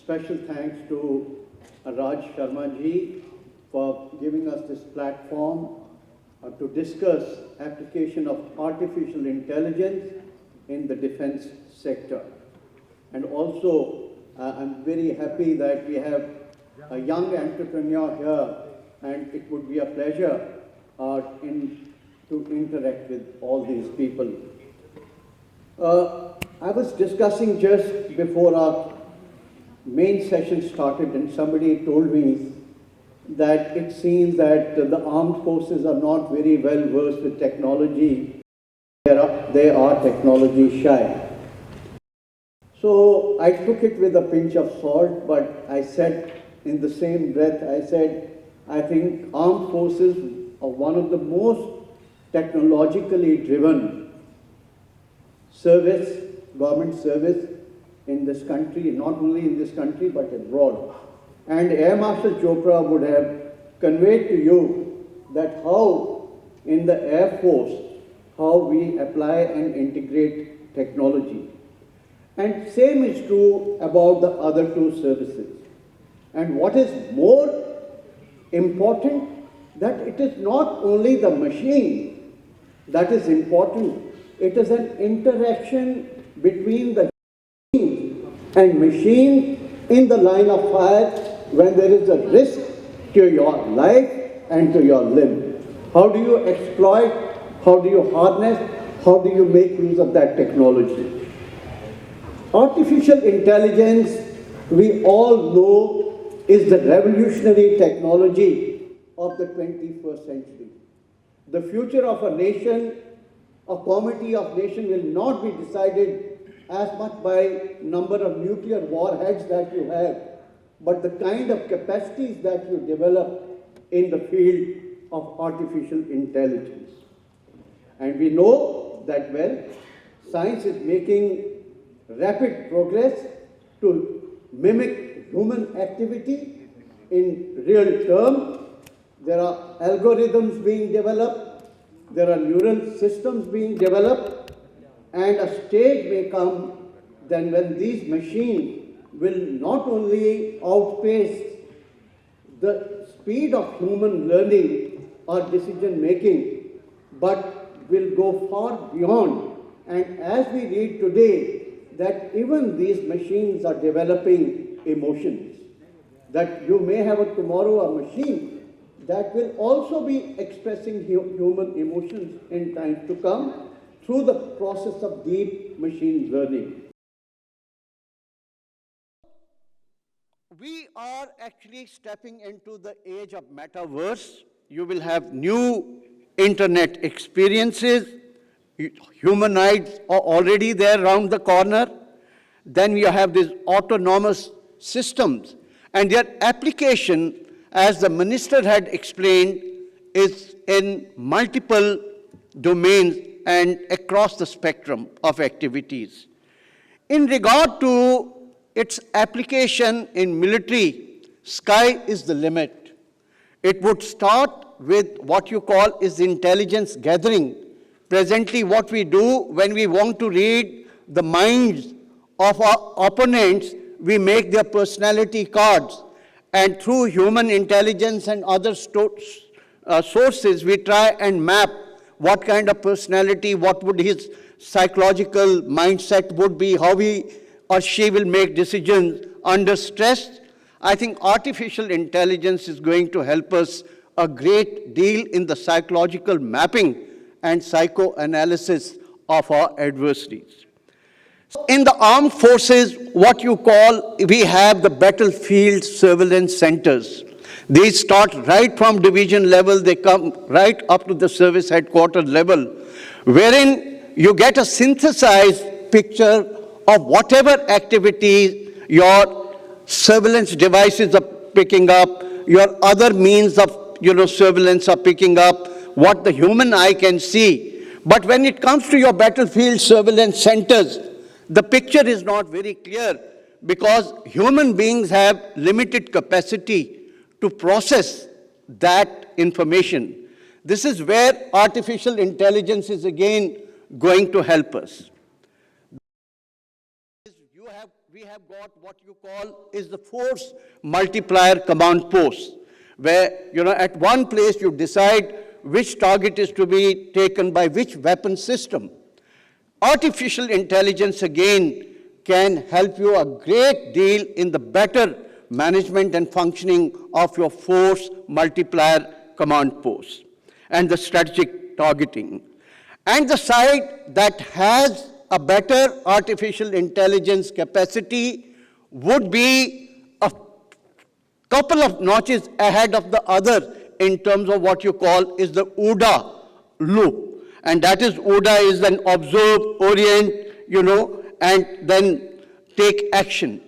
special thanks to Raj Sharma ji for giving us this platform to discuss application of artificial intelligence in the defense sector. And also, I'm very happy that we have a young entrepreneur here, and it would be a pleasure to interact with all these people. I was discussing just before our main session started, and somebody told me that it seems that the armed forces are not very well versed with technology. They are technology shy. So I took it with a pinch of salt, but I said in the same breath, I think armed forces are one of the most technologically driven government service in this country, not only in this country but abroad. And Air Marshal Chopra would have conveyed to you that how in the Air Force, how we apply and integrate technology. And same is true about the other two services. And what is more important, that it is not only the machine that is important, it is an interaction between the and machine in the line of fire when there is a risk to your life and to your limb. How do you exploit? How do you harness? How do you make use of that technology? Artificial intelligence, we all know, is the revolutionary technology of the 21st century. The future of a nation, a comity of nations, will not be decided as much by number of nuclear warheads that you have, but the kind of capacities that you develop in the field of artificial intelligence. And we know that, well, science is making rapid progress to mimic human activity in real terms. There are algorithms being developed, there are neural systems being developed, and a stage may come then when these machines will not only outpace the speed of human learning or decision making, but will go far beyond. And as we read today, that even these machines are developing emotions. That you may have tomorrow a machine that will also be expressing human emotions in times to come through the process of deep machine learning. We are actually stepping into the age of metaverse. You will have new internet experiences. Humanoids are already there around the corner. Then you have these autonomous systems. And their application, as the minister had explained, is in multiple domains and across the spectrum of activities. In regard to its application in military, sky is the limit. It would start with what you call is intelligence gathering. Presently, what we do when we want to read the minds of our opponents, we make their personality cards. And through human intelligence and other sources, we try and map what kind of personality, what would his psychological mindset would be, how he or she will make decisions under stress. I think artificial intelligence is going to help us a great deal in the psychological mapping and psychoanalysis of our adversaries. In the armed forces, what you call, we have the battlefield surveillance centers. These start right from division level, they come right up to the service headquarters level, wherein you get a synthesized picture of whatever activities your surveillance devices are picking up, your other means of surveillance are picking up, what the human eye can see. But when it comes to your battlefield surveillance centers, the picture is not very clear because human beings have limited capacity to process that information. This is where artificial intelligence is again going to help us. we have got what you call is the force multiplier command post, where, at one place you decide which target is to be taken by which weapon system. Artificial intelligence, again, can help you a great deal in the better management and functioning of your force multiplier command post and the strategic targeting. And the side that has a better artificial intelligence capacity would be a couple of notches ahead of the other in terms of what you call is the OODA loop. And that is, OODA is then observe, orient, and then take action.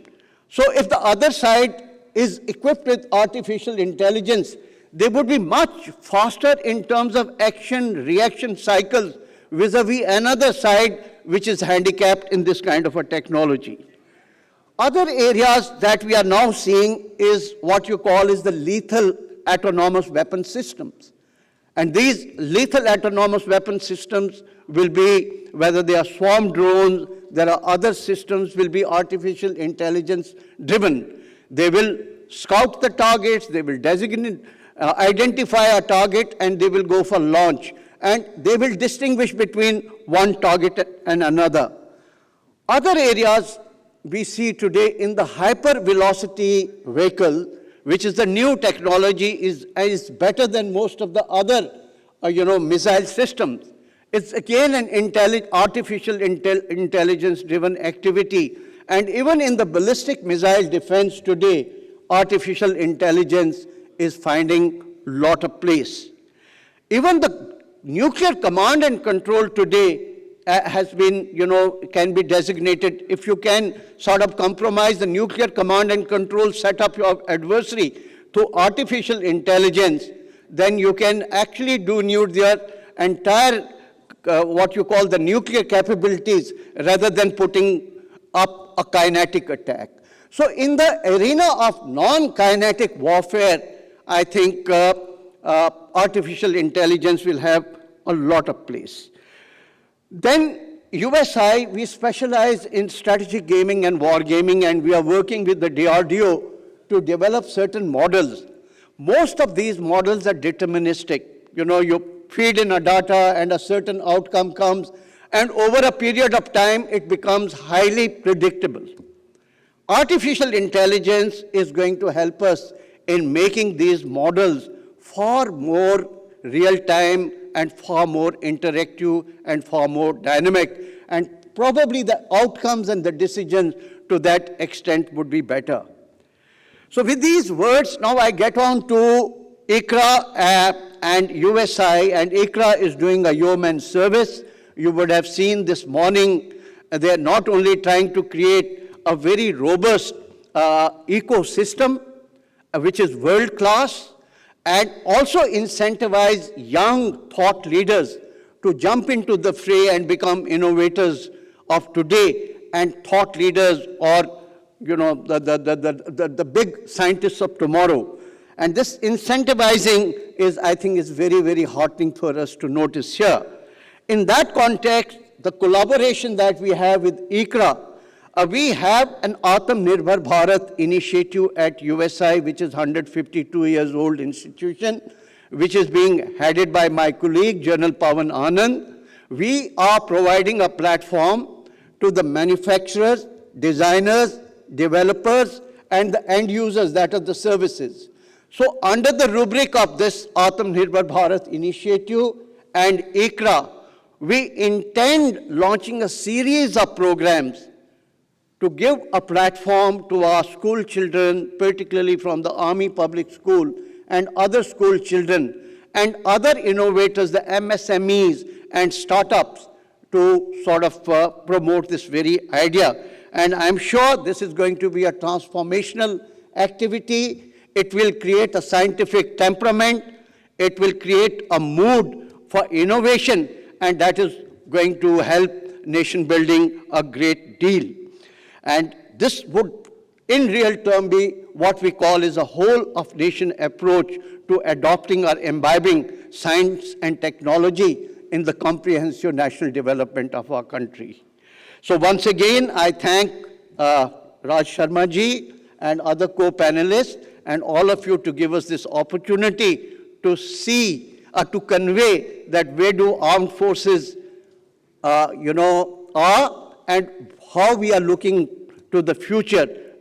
So if the other side is equipped with artificial intelligence, they would be much faster in terms of action-reaction cycles vis-a-vis another side which is handicapped in this kind of a technology. Other areas that we are now seeing is what you call is the lethal autonomous weapon systems. And these lethal autonomous weapon systems will be, whether they are swarm drones, there are other systems, will be artificial intelligence driven. They will scout the targets, they will designate, identify a target, and they will go for launch. And they will distinguish between one target and another. Other areas we see today in the hyper-velocity vehicle, which is the new technology, is better than most of the other, missile systems. It's again an artificial intelligence-driven activity. And even in the ballistic missile defense today, artificial intelligence is finding a lot of place. Even the nuclear command and control today has been, can be designated. If you can sort of compromise the nuclear command and control setup of adversary to artificial intelligence, then you can actually do their entire, what you call the nuclear capabilities, rather than putting up a kinetic attack. So in the arena of non-kinetic warfare, I think artificial intelligence will have a lot of place. Then USI, we specialize in strategic gaming and war gaming, and we are working with the DRDO to develop certain models. Most of these models are deterministic. You feed in a data and a certain outcome comes, and over a period of time, it becomes highly predictable. Artificial intelligence is going to help us in making these models far more real-time and far more interactive and far more dynamic. And probably the outcomes and the decisions to that extent would be better. So with these words, now I get on to ICRA and USI, and ICRA is doing a yeoman's service. You would have seen this morning, they are not only trying to create a very robust ecosystem, which is world-class, and also incentivize young thought leaders to jump into the fray and become innovators of today and thought leaders, or the big scientists of tomorrow. And this incentivizing is, I think, is very, very heartening for us to notice here. In that context, the collaboration that we have with ICRA, we have an Atmanirbhar Bharat initiative at USI, which is 152 years old institution, which is being headed by my colleague, General Pawan Anand. We are providing a platform to the manufacturers, designers, developers, and the end users, that are the services. So under the rubric of this Atmanirbhar Bharat initiative and ICRA, we intend launching a series of programs to give a platform to our school children, particularly from the Army Public School and other school children, and other innovators, the MSMEs and startups, to sort of promote this very idea. And I'm sure this is going to be a transformational activity. It will create a scientific temperament. It will create a mood for innovation, and that is going to help nation building a great deal. And this would, in real term, be what we call is a whole of nation approach to adopting or imbibing science and technology in the comprehensive national development of our country. So once again, I thank Raj Sharma ji and other co-panelists, and all of you to give us this opportunity to see, to convey that where do armed forces, are, and how we are looking to the future